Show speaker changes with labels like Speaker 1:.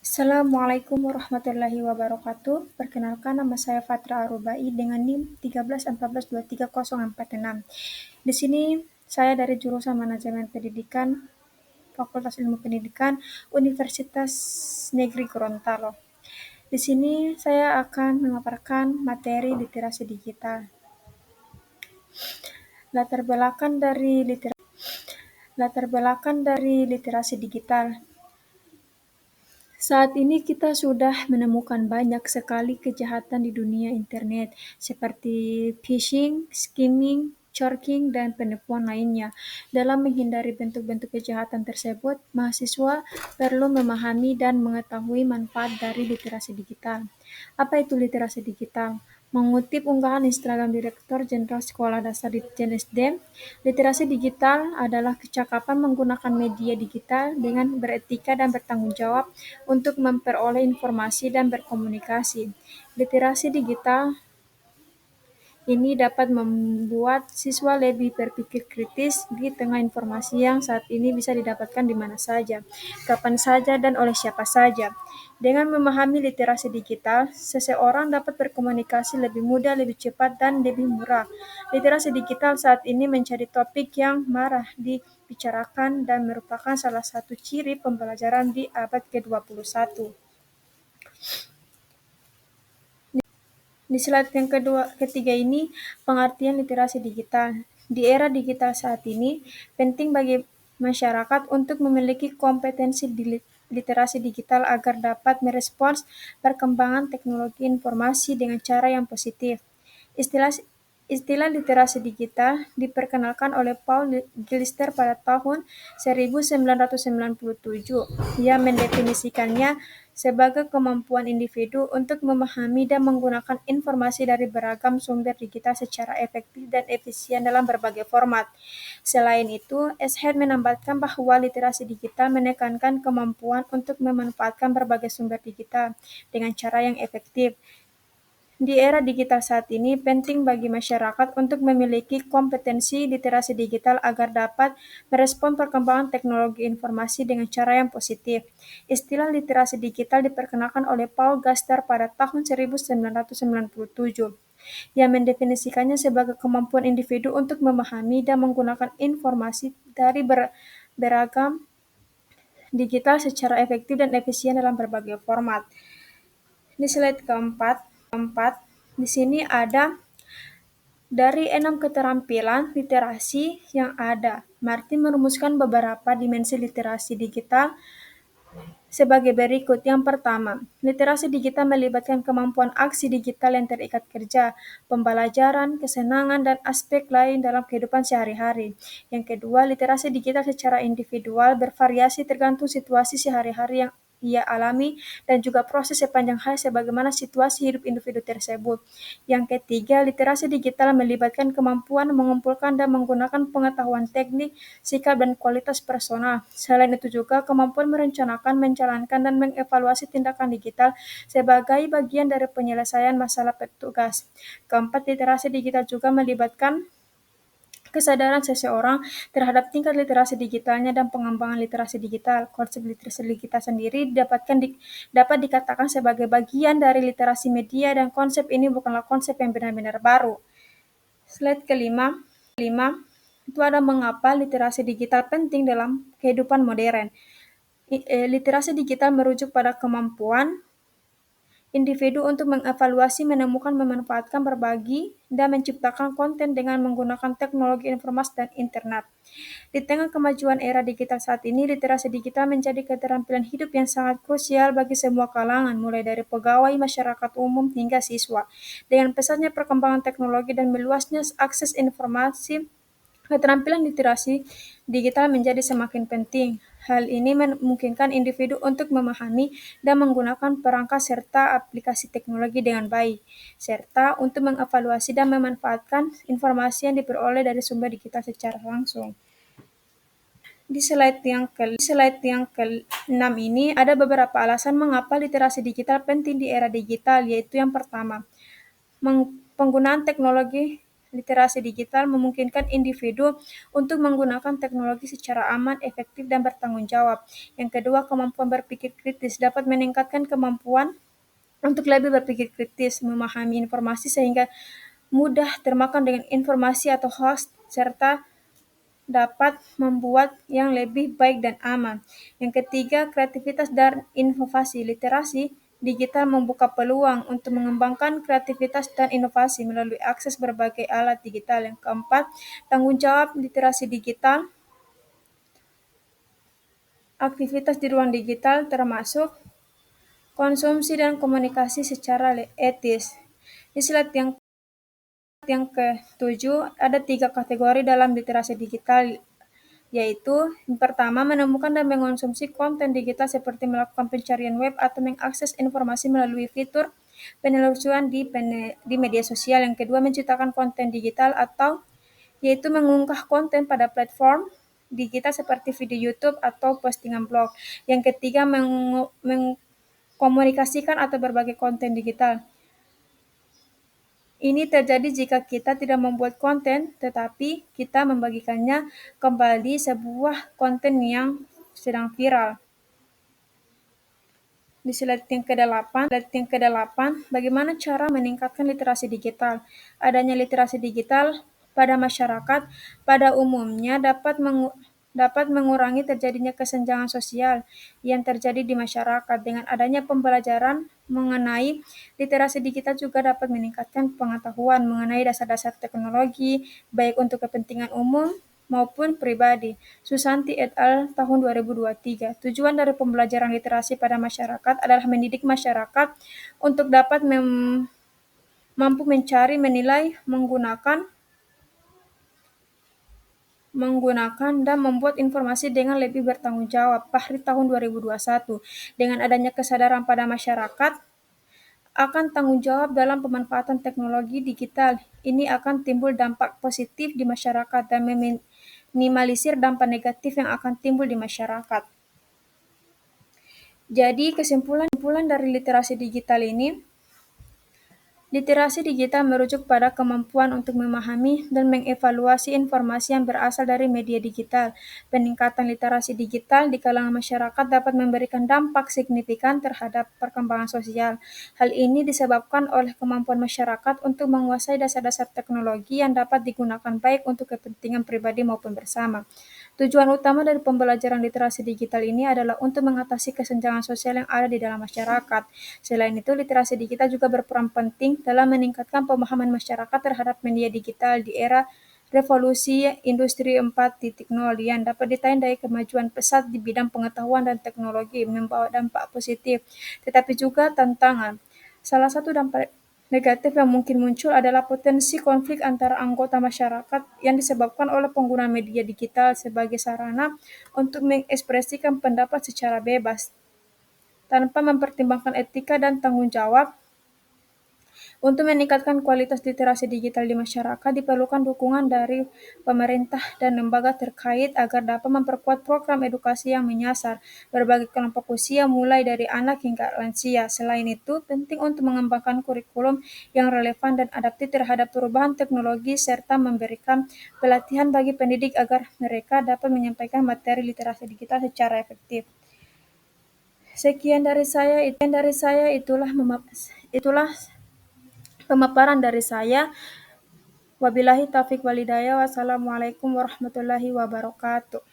Speaker 1: Assalamualaikum warahmatullahi wabarakatuh. Perkenalkan nama saya Fatra Arubai dengan NIM 1314230046. Di sini saya dari jurusan Manajemen Pendidikan, Fakultas Ilmu Pendidikan, Universitas Negeri Gorontalo. Di sini saya akan memaparkan materi literasi digital. Latar belakang dari literasi digital. Saat ini kita sudah menemukan banyak sekali kejahatan di dunia internet, seperti phishing, skimming, stalking, dan penipuan lainnya. Dalam menghindari bentuk-bentuk kejahatan tersebut, mahasiswa perlu memahami dan mengetahui manfaat dari literasi digital. Apa itu literasi digital? Mengutip unggahan Instagram Direktur Jenderal Sekolah Dasar Ditjen SD, literasi digital adalah kecakapan menggunakan media digital dengan beretika dan bertanggung jawab untuk memperoleh informasi dan berkomunikasi. Literasi digital ini dapat membuat siswa lebih berpikir kritis di tengah informasi yang saat ini bisa didapatkan di mana saja, kapan saja, dan oleh siapa saja. Dengan memahami literasi digital, seseorang dapat berkomunikasi lebih mudah, lebih cepat, dan lebih murah. Literasi digital saat ini menjadi topik yang marak dibicarakan dan merupakan salah satu ciri pembelajaran di abad ke-21. Di slide yang ketiga ini, pengertian literasi digital. Di era digital saat ini, penting bagi masyarakat untuk memiliki kompetensi di literasi digital agar dapat merespons perkembangan teknologi informasi dengan cara yang positif. Istilah Istilah literasi digital diperkenalkan oleh Paul Gilster pada tahun 1997. Ia mendefinisikannya sebagai kemampuan individu untuk memahami dan menggunakan informasi dari beragam sumber digital secara efektif dan efisien dalam berbagai format. Selain itu, Eshed menambahkan bahwa literasi digital menekankan kemampuan untuk memanfaatkan berbagai sumber digital dengan cara yang efektif. Di era digital saat ini, penting bagi masyarakat untuk memiliki kompetensi literasi digital agar dapat merespon perkembangan teknologi informasi dengan cara yang positif. Istilah literasi digital diperkenalkan oleh Paul Gaster pada tahun 1997. Yang mendefinisikannya sebagai kemampuan individu untuk memahami dan menggunakan informasi dari beragam digital secara efektif dan efisien dalam berbagai format. Di slide keempat, di sini ada dari 6 keterampilan literasi yang ada. Martin merumuskan beberapa dimensi literasi digital sebagai berikut. Yang pertama, literasi digital melibatkan kemampuan aksi digital yang terikat kerja, pembelajaran, kesenangan, dan aspek lain dalam kehidupan sehari-hari. Yang kedua, literasi digital secara individual bervariasi tergantung situasi sehari-hari yang ia alami dan juga proses sepanjang hari sebagaimana situasi hidup individu tersebut. Yang ketiga, literasi digital melibatkan kemampuan mengumpulkan dan menggunakan pengetahuan teknik, sikap, dan kualitas personal. Selain itu juga kemampuan merencanakan, menjalankan, dan mengevaluasi tindakan digital sebagai bagian dari penyelesaian masalah petugas. Keempat, literasi digital juga melibatkan kesadaran seseorang terhadap tingkat literasi digitalnya dan pengembangan literasi digital. Konsep literasi digital sendiri dapat dikatakan sebagai bagian dari literasi media dan konsep ini bukanlah konsep yang benar-benar baru. Slide kelima itu ada mengapa literasi digital penting dalam kehidupan modern. Literasi digital merujuk pada kemampuan individu untuk mengevaluasi, menemukan, memanfaatkan, berbagi, dan menciptakan konten dengan menggunakan teknologi informasi dan internet. Di tengah kemajuan era digital saat ini, literasi digital menjadi keterampilan hidup yang sangat krusial bagi semua kalangan, mulai dari pegawai, masyarakat umum, hingga siswa. Dengan pesatnya perkembangan teknologi dan meluasnya akses informasi, keterampilan literasi digital menjadi semakin penting. Hal ini memungkinkan individu untuk memahami dan menggunakan perangkat serta aplikasi teknologi dengan baik, serta untuk mengevaluasi dan memanfaatkan informasi yang diperoleh dari sumber digital secara langsung. Di slide yang ke-6 ini ada beberapa alasan mengapa literasi digital penting di era digital, yaitu yang pertama, penggunaan teknologi literasi digital memungkinkan individu untuk menggunakan teknologi secara aman, efektif, dan bertanggung jawab. Yang kedua, kemampuan berpikir kritis dapat meningkatkan kemampuan untuk lebih berpikir kritis, memahami informasi sehingga mudah termakan dengan informasi atau hoax, serta dapat membuat yang lebih baik dan aman. Yang ketiga, kreativitas dan inovasi. Literasi digital membuka peluang untuk mengembangkan kreativitas dan inovasi melalui akses berbagai alat digital. Yang keempat, tanggung jawab literasi digital. Aktivitas di ruang digital termasuk konsumsi dan komunikasi secara etis. Di slide yang ketujuh, ada 3 kategori dalam literasi digital, yaitu yang pertama, menemukan dan mengonsumsi konten digital seperti melakukan pencarian web atau mengakses informasi melalui fitur penelusuran di media sosial. Yang kedua, menciptakan konten digital atau yaitu mengunggah konten pada platform digital seperti video YouTube atau postingan blog. Yang ketiga, mengkomunikasikan atau berbagai konten digital. Ini terjadi jika kita tidak membuat konten, tetapi kita membagikannya kembali sebuah konten yang sedang viral. Di slide yang ke-8, bagaimana cara meningkatkan literasi digital? Adanya literasi digital pada masyarakat pada umumnya dapat mengurangi terjadinya kesenjangan sosial yang terjadi di masyarakat. Dengan adanya pembelajaran mengenai literasi digital juga dapat meningkatkan pengetahuan mengenai dasar-dasar teknologi, baik untuk kepentingan umum maupun pribadi. Susanti et al. Tahun 2023. Tujuan dari pembelajaran literasi pada masyarakat adalah mendidik masyarakat untuk dapat mampu mencari, menilai, menggunakan dan membuat informasi dengan lebih bertanggung jawab. Fahri tahun 2021. Dengan adanya kesadaran pada masyarakat akan tanggung jawab dalam pemanfaatan teknologi digital, ini akan timbul dampak positif di masyarakat dan meminimalisir dampak negatif yang akan timbul di masyarakat. Jadi kesimpulan dari literasi digital ini, literasi digital merujuk pada kemampuan untuk memahami dan mengevaluasi informasi yang berasal dari media digital. Peningkatan literasi digital di kalangan masyarakat dapat memberikan dampak signifikan terhadap perkembangan sosial. Hal ini disebabkan oleh kemampuan masyarakat untuk menguasai dasar-dasar teknologi yang dapat digunakan baik untuk kepentingan pribadi maupun bersama. Tujuan utama dari pembelajaran literasi digital ini adalah untuk mengatasi kesenjangan sosial yang ada di dalam masyarakat. Selain itu, literasi digital juga berperan penting dalam meningkatkan pemahaman masyarakat terhadap media digital di era revolusi industri 4.0 yang dapat ditandai kemajuan pesat di bidang pengetahuan dan teknologi, membawa dampak positif, tetapi juga tantangan. Salah satu dampak negatif yang mungkin muncul adalah potensi konflik antara anggota masyarakat yang disebabkan oleh penggunaan media digital sebagai sarana untuk mengekspresikan pendapat secara bebas, tanpa mempertimbangkan etika dan tanggung jawab. Untuk meningkatkan kualitas literasi digital di masyarakat, diperlukan dukungan dari pemerintah dan lembaga terkait agar dapat memperkuat program edukasi yang menyasar berbagai kelompok usia mulai dari anak hingga lansia. Selain itu, penting untuk mengembangkan kurikulum yang relevan dan adaptif terhadap perubahan teknologi serta memberikan pelatihan bagi pendidik agar mereka dapat menyampaikan materi literasi digital secara efektif. Sekian dari saya, itulah pemaparan dari saya. Wabillahi taufiq walhidayah. Wassalamualaikum warahmatullahi wabarakatuh.